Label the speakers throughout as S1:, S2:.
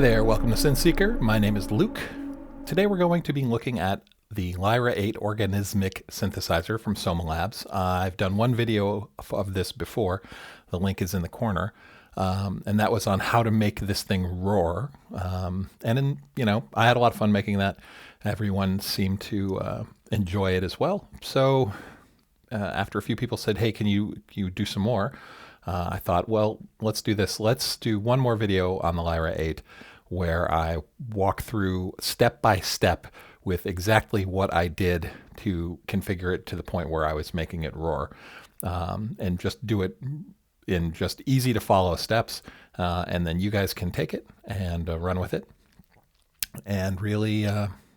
S1: Hey there, welcome to Synth Seeker. My name is Luke. Today we're going to be looking at the Lyra-8 Organismic synthesizer from Soma Labs. I've done one video of this before. The link is in the corner. And that was on how to make this thing roar. I had a lot of fun making that. Everyone seemed to enjoy it as well. So after a few people said, hey, can you do some more? I thought, well, let's do this. Let's do one more video on the Lyra-8 where I walk through step by step with exactly what I did to configure it to the point where I was making it roar, and just do it in just easy to follow steps. And then you guys can take it and run with it. And really,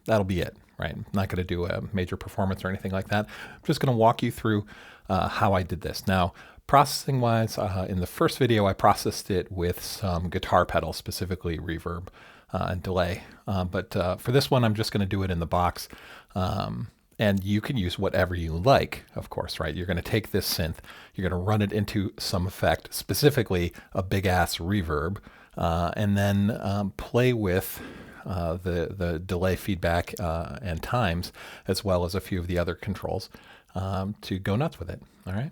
S1: that'll be it, right? I'm not going to do a major performance or anything like that. I'm just going to walk you through how I did this. Now, processing wise, in the first video, I processed it with some guitar pedals, specifically reverb and delay. But for this one, I'm just going to do it in the box. And you can use whatever you like, of course, right? You're going to take this synth, you're going to run it into some effect, specifically a big ass reverb, and then play with the delay feedback and times, as well as a few of the other controls to go nuts with it. All right.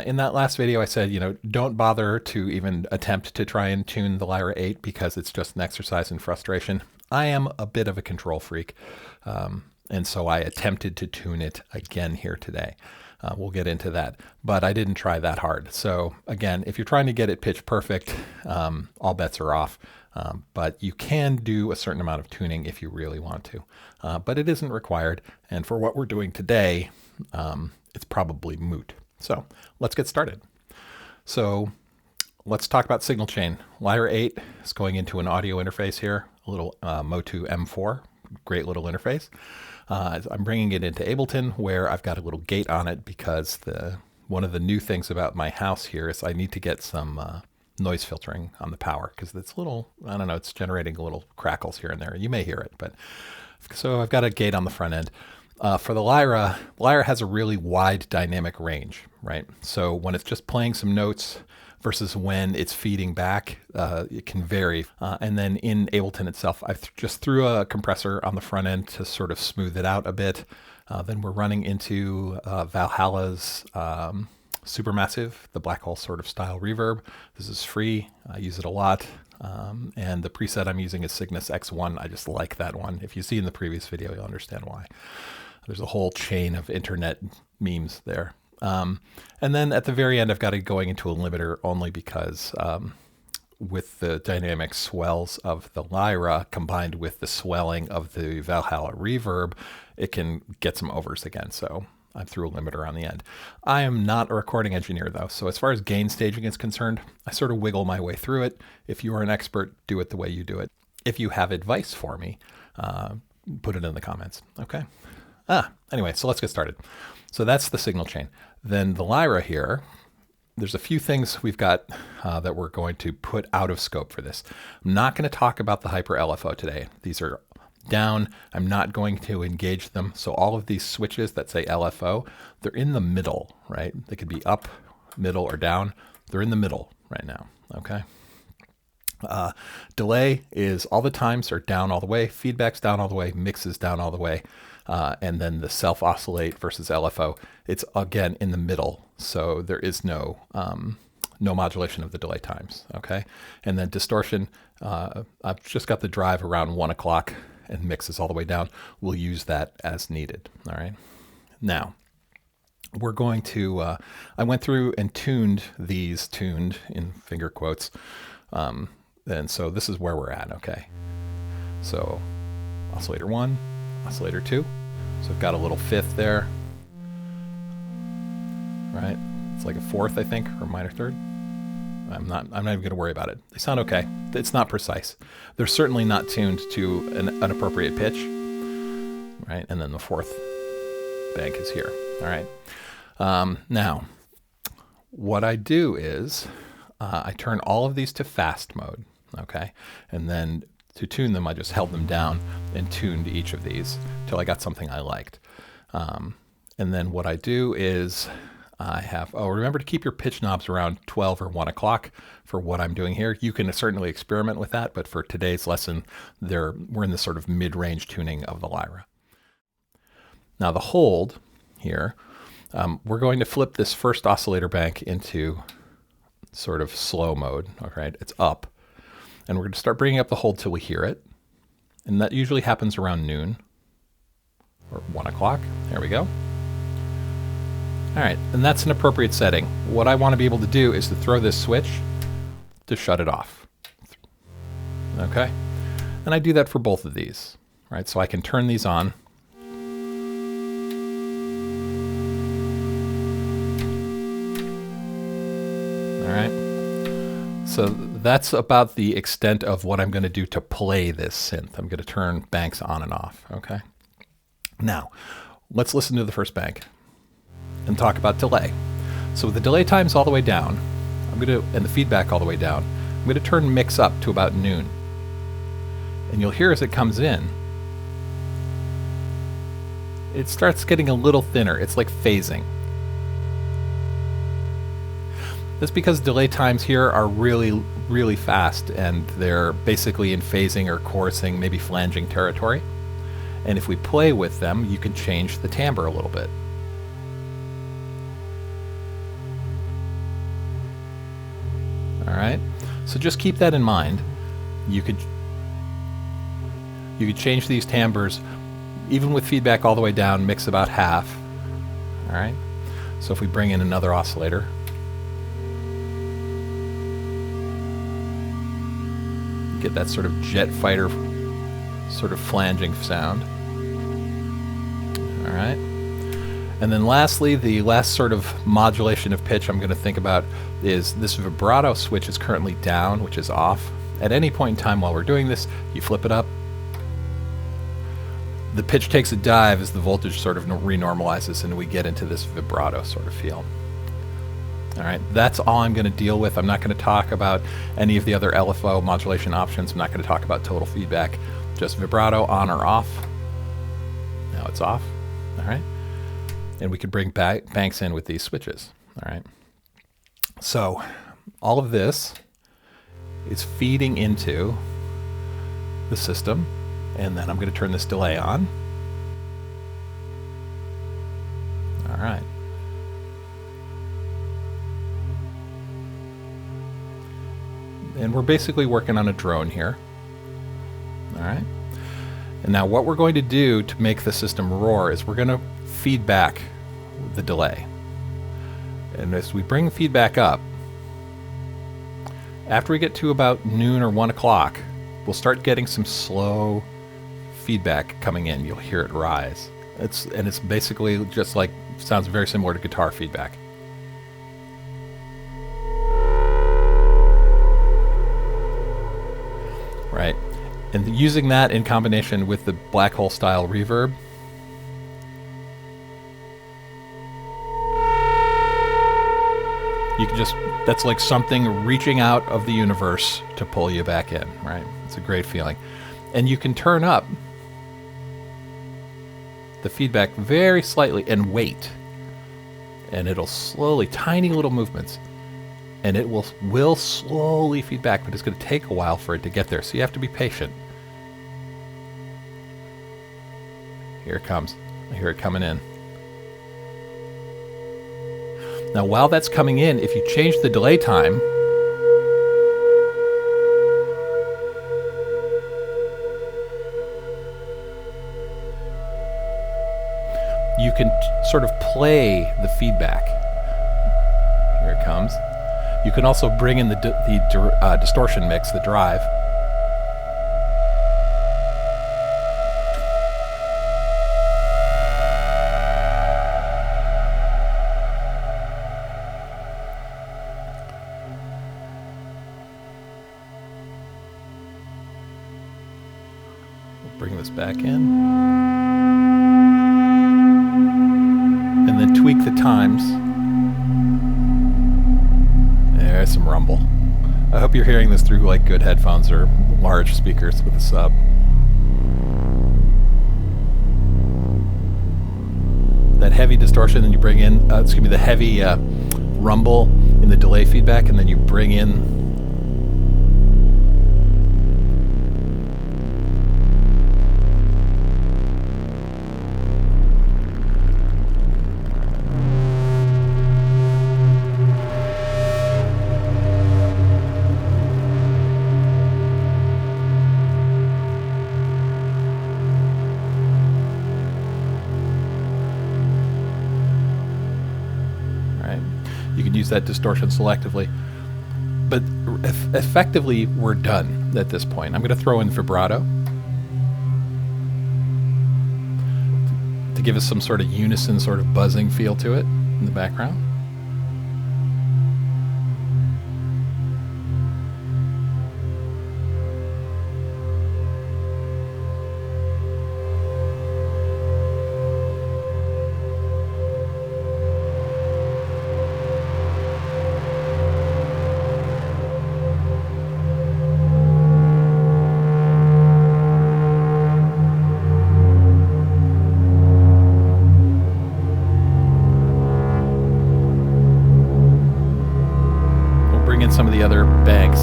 S1: In that last video, I said, don't bother to even attempt to try and tune the Lyra-8 because it's just an exercise in frustration. I am a bit of a control freak, and so I attempted to tune it again here today. We'll get into that, but I didn't try that hard. So again, if you're trying to get it pitch perfect, all bets are off. But you can do a certain amount of tuning if you really want to, but it isn't required. And for what we're doing today, it's probably moot. So let's get started. So let's talk about signal chain. Lyra-8 is going into an audio interface here, a little Motu M4, great little interface. I'm bringing it into Ableton where I've got a little gate on it because one of the new things about my house here is I need to get some noise filtering on the power because it's a little, I don't know, it's generating little crackles here and there. You may hear it, but so I've got a gate on the front end. For the Lyra has a really wide dynamic range, right? So when it's just playing some notes versus when it's feeding back, it can vary. And then in Ableton itself, I just threw a compressor on the front end to sort of smooth it out a bit. Then we're running into Valhalla's Supermassive, the black hole sort of style reverb. This is free. I use it a lot. And the preset I'm using is Cygnus X1. I just like that one. If you see in the previous video, you'll understand why. There's a whole chain of internet memes there. And then at the very end, I've got it going into a limiter only because with the dynamic swells of the Lyra combined with the swelling of the Valhalla reverb, it can get some overs again. So I threw a limiter on the end. I am not a recording engineer though. So as far as gain staging is concerned, I sort of wiggle my way through it. If you are an expert, do it the way you do it. If you have advice for me, put it in the comments. Okay. Anyway, so let's get started. So that's the signal chain. Then the Lyra here, there's a few things we've got that we're going to put out of scope for this. I'm not going to talk about the hyper LFO today. These are down. I'm not going to engage them. So all of these switches that say LFO, they're in the middle, right? They could be up, middle, or down. They're in the middle right now, okay? Delay is all the times are down all the way, feedback's down all the way, mix is down all the way. And then the self-oscillate versus LFO, it's again in the middle. So there is no modulation of the delay times, okay? And then distortion, I've just got the drive around 1 o'clock and mixes all the way down. We'll use that as needed, all right? Now, we're going to, I went through and tuned in finger quotes. And so this is where we're at, okay? So oscillator 1, oscillator 2. So I've got a little fifth there, right? It's like a fourth, I think, or minor third. I'm not even going to worry about it. They sound okay. It's not precise. They're certainly not tuned to an appropriate pitch, right? And then the fourth bank is here, all right? Now, what I do is I turn all of these to fast mode, okay? And then to tune them, I just held them down and tuned each of these till I got something I liked. And then what I do is I have, oh, remember to keep your pitch knobs around 12 or 1 o'clock for what I'm doing here. You can certainly experiment with that, but for today's lesson, we're in this sort of mid-range tuning of the Lyra. Now the hold here, we're going to flip this first oscillator bank into sort of slow mode, all right? It's up. And we're going to start bringing up the hold till we hear it. And that usually happens around noon or 1 o'clock. There we go. All right, and that's an appropriate setting. What I want to be able to do is to throw this switch to shut it off. Okay, and I do that for both of these, right? So I can turn these on. All right, so that's about the extent of what I'm going to do to play this synth. I'm going to turn banks on and off, okay? Now, let's listen to the first bank and talk about delay. So with the delay times all the way down, and the feedback all the way down, I'm going to turn mix up to about noon. And you'll hear as it comes in, it starts getting a little thinner. It's like phasing. That's because delay times here are really, really fast, and they're basically in phasing or chorusing, maybe flanging territory. And if we play with them, you can change the timbre a little bit. All right, so just keep that in mind. You could change these timbres, even with feedback all the way down, mix about half. All right, so if we bring in another oscillator, get that sort of jet fighter sort of flanging sound. All right. And then lastly, the last sort of modulation of pitch I'm going to think about is this vibrato switch is currently down, which is off. At any point in time while we're doing this, you flip it up. The pitch takes a dive as the voltage sort of renormalizes and we get into this vibrato sort of feel. All right, that's all I'm going to deal with. I'm not going to talk about any of the other LFO modulation options. I'm not going to talk about total feedback. Just vibrato on or off. Now it's off. All right. And we can bring banks in with these switches. All right. So all of this is feeding into the system. And then I'm going to turn this delay on. All right. And we're basically working on a drone here. All right. And now what we're going to do to make the system roar is we're going to feed back the delay. And as we bring feedback up, after we get to about noon or 1 o'clock, we'll start getting some slow feedback coming in. You'll hear it rise. It's basically just like, sounds very similar to guitar feedback. Right. And using that in combination with the black hole style reverb, you can just, that's like something reaching out of the universe to pull you back in, right? It's a great feeling. And you can turn up the feedback very slightly and wait. And it'll slowly, tiny little movements, and it will slowly feed back, but it's going to take a while for it to get there. So you have to be patient. Here it comes. I hear it coming in. Now, while that's coming in, if you change the delay time, you can sort of play the feedback. Here it comes. You can also bring in the distortion mix, the drive. We'll bring this back in. And then tweak the times. There's some rumble. I hope you're hearing this through like good headphones or large speakers with a sub. That heavy distortion, and you bring in, the heavy rumble in the delay feedback, and then you bring in you can use that distortion selectively. But effectively, we're done at this point. I'm going to throw in vibrato to give us some sort of unison, sort of buzzing feel to it in the background. Some of the other banks.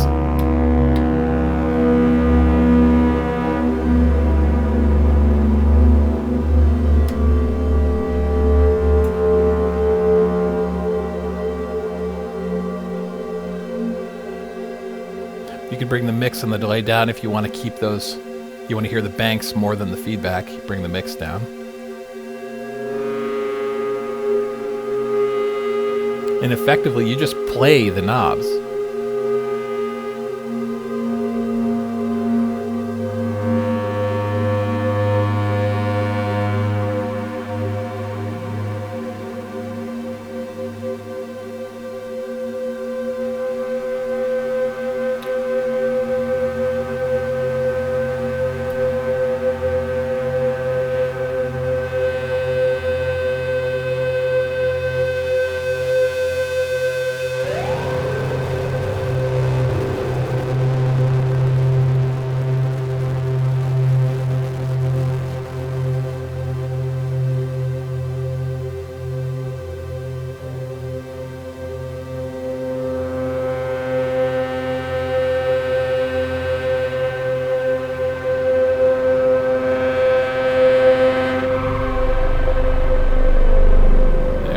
S1: You can bring the mix and the delay down if you want to keep those, you want to hear the banks more than the feedback, you bring the mix down. And effectively, you just play the knobs.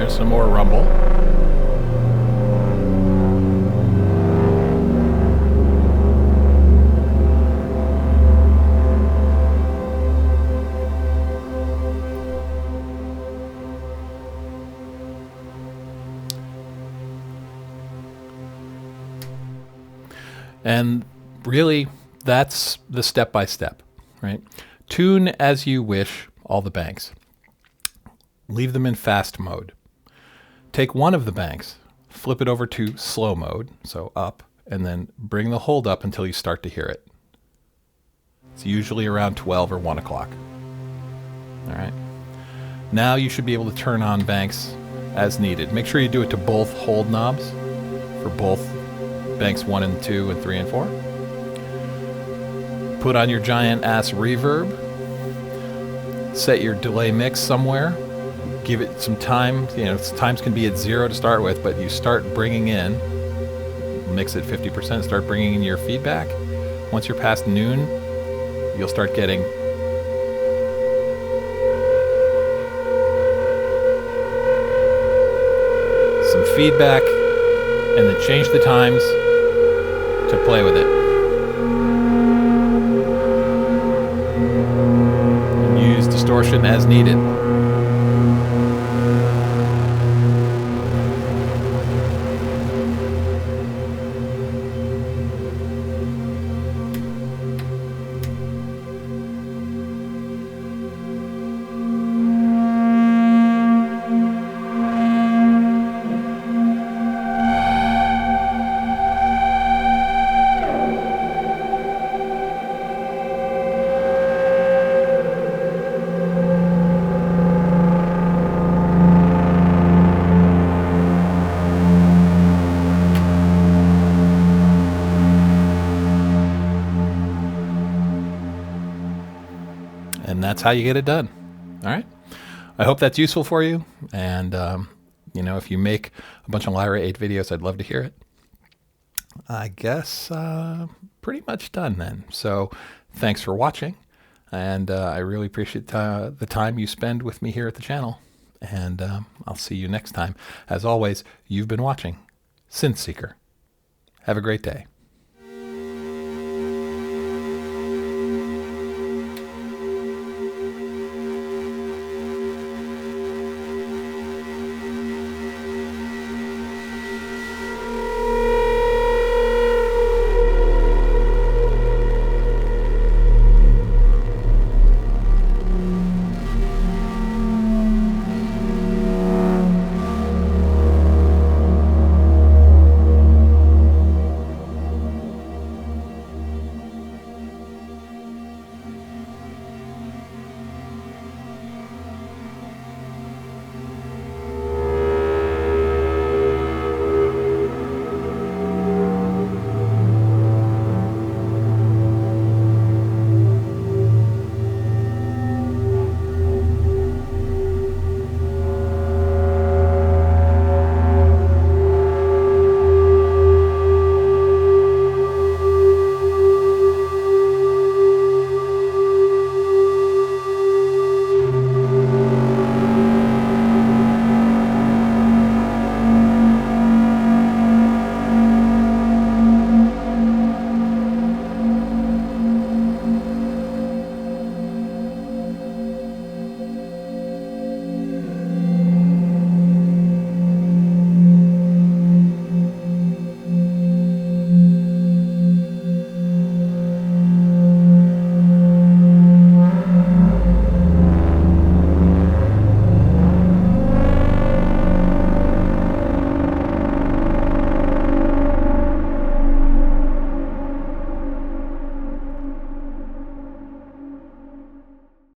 S1: Some more rumble. And really, that's the step-by-step, right? Tune as you wish all the banks. Leave them in fast mode. Take one of the banks, flip it over to slow mode, so up, and then bring the hold up until you start to hear it. It's usually around 12 or 1 o'clock. All right. Now you should be able to turn on banks as needed. Make sure you do it to both hold knobs for both banks 1 and 2 and 3 and 4. Put on your giant ass reverb. Set your delay mix somewhere. Give it some time. You know, times can be at 0 to start with, but you start bringing in, mix it 50%, start bringing in your feedback. Once you're past noon, you'll start getting some feedback, and then change the times to play with it. And use distortion as needed. And that's how you get it done. All right. I hope that's useful for you. And, you know, if you make a bunch of Lyra-8 videos, I'd love to hear it. I guess pretty much done then. So thanks for watching. And I really appreciate the time you spend with me here at the channel. And I'll see you next time. As always, you've been watching Synth Seeker. Have a great day.